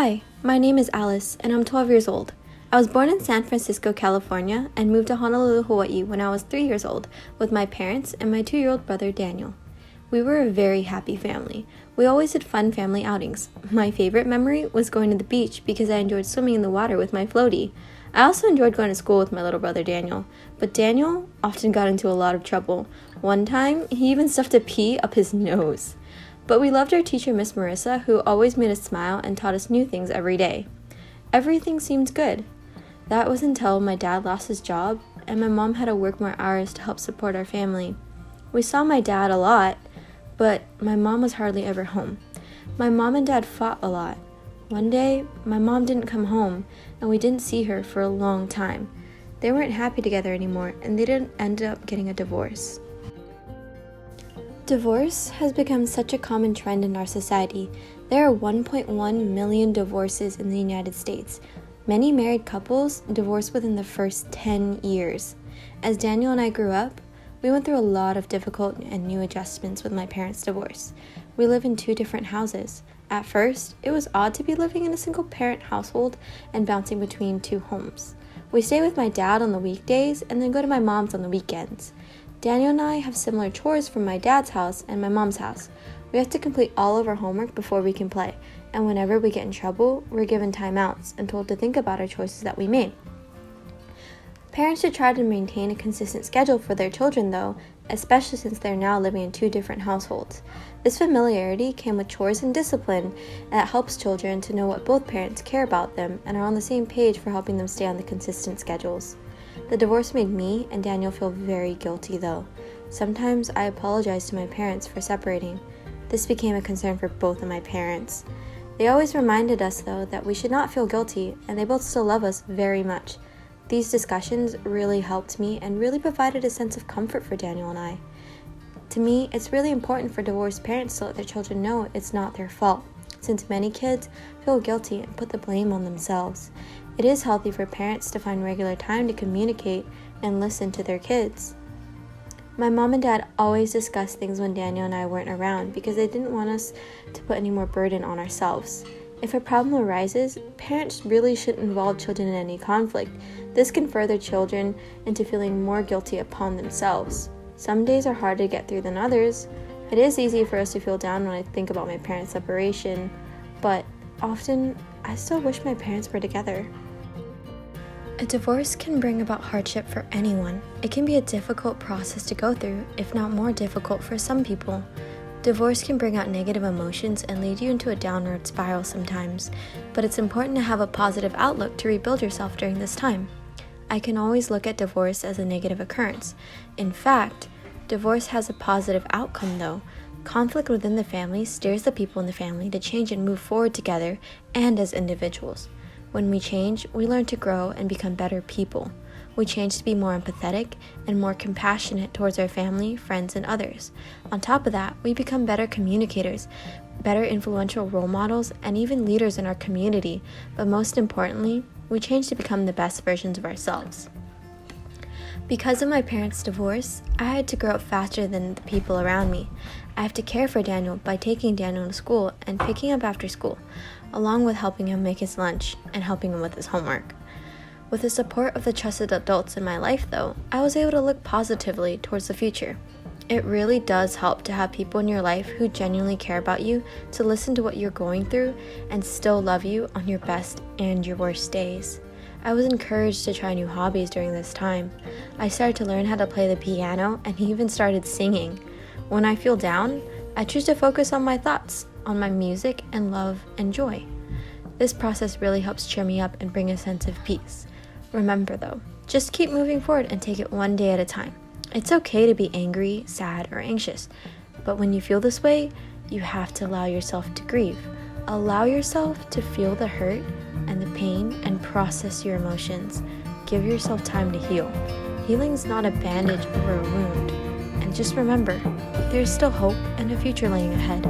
Hi, my name is Alice, and I'm 12 years old. I was born in San Francisco, California, and moved to Honolulu, Hawaii when I was 3 years old with my parents and my 2-year-old brother Daniel. We were a very happy family. We always did fun family outings. My favorite memory was going to the beach because I enjoyed swimming in the water with my floaty. I also enjoyed going to school with my little brother Daniel, but Daniel often got into a lot of trouble. One time, he even stuffed a pea up his nose. But we loved our teacher, Miss Murata, who always made us smile and taught us new things every day. Everything seemed good. That was until my dad lost his job and my mom had to work more hours to help support our family. We saw my dad a lot, but my mom was hardly ever home. My mom and dad fought a lot. One day, my mom didn't come home, and we didn't see her for a long time. They weren't happy together anymore, and they didn't end up getting a divorce. Divorce has become such a common trend in our society. There are 1.1 million divorces in the United States. Many married couples divorce within the first 10 years. As Daniel and I grew up, we went through a lot of difficult and new adjustments with my parents' divorce. We live in 2 different houses. At first, it was odd to be living in a single-parent household and bouncing between 2 homes. We stay with my dad on the weekdays and then go to my mom's on the weekends. Daniel and I have similar chores from my dad's house and my mom's house. We have to complete all of our homework before we can play, and whenever we get in trouble, we're given timeouts and told to think about our choices that we made. Parents should try to maintain a consistent schedule for their children though, especially since they're now living in 2 different households. This familiarity came with chores and discipline that helps children to know what both parents care about them and are on the same page for helping them stay on the consistent schedules. The divorce made me and Daniel feel very guilty though. Sometimes I apologize to my parents for separating. This became a concern for both of my parents. They always reminded us though that we should not feel guilty, and they both still love us very much. These discussions really helped me and really provided a sense of comfort for Daniel and I. To me, it's really important for divorced parents to let their children know it's not their fault, since many kids feel guilty and put the blame on themselves. It is healthy for parents to find regular time to communicate and listen to their kids. My mom and dad always discussed things when Daniel and I weren't around because they didn't want us to put any more burden on ourselves. If a problem arises, parents really shouldn't involve children in any conflict. This can further children into feeling more guilty upon themselves. Some days are harder to get through than others. It is easy for us to feel down when I think about my parents' separation, but often I still wish my parents were together. A divorce can bring about hardship for anyone. It can be a difficult process to go through, if not more difficult for some people. Divorce can bring out negative emotions and lead you into a downward spiral sometimes, but it's important to have a positive outlook to rebuild yourself during this time. I can always look at divorce as a negative occurrence. In fact, divorce has a positive outcome though. Conflict within the family steers the people in the family to change and move forward together and as individuals. When we change, we learn to grow and become better people. We change to be more empathetic and more compassionate towards our family, friends, and others. On top of that, we become better communicators, better influential role models, and even leaders in our community. But most importantly, we change to become the best versions of ourselves. Because of my parents' divorce, I had to grow up faster than the people around me. I have to care for Daniel by taking Daniel to school and picking up after school, along with helping him make his lunch and helping him with his homework. With the support of the trusted adults in my life though, I was able to look positively towards the future. It really does help to have people in your life who genuinely care about you, to listen to what you're going through and still love you on your best and your worst days. I was encouraged to try new hobbies during this time. I started to learn how to play the piano and even started singing. When I feel down, I choose to focus on my thoughts, on my music and love and joy. This process really helps cheer me up and bring a sense of peace. Remember though, just keep moving forward and take it one day at a time. It's okay to be angry, sad, or anxious, but when you feel this way, you have to allow yourself to grieve. Allow yourself to feel the hurt and the pain and process your emotions. Give yourself time to heal. Healing is not a bandage over a wound. And just remember, there's still hope and a future laying ahead.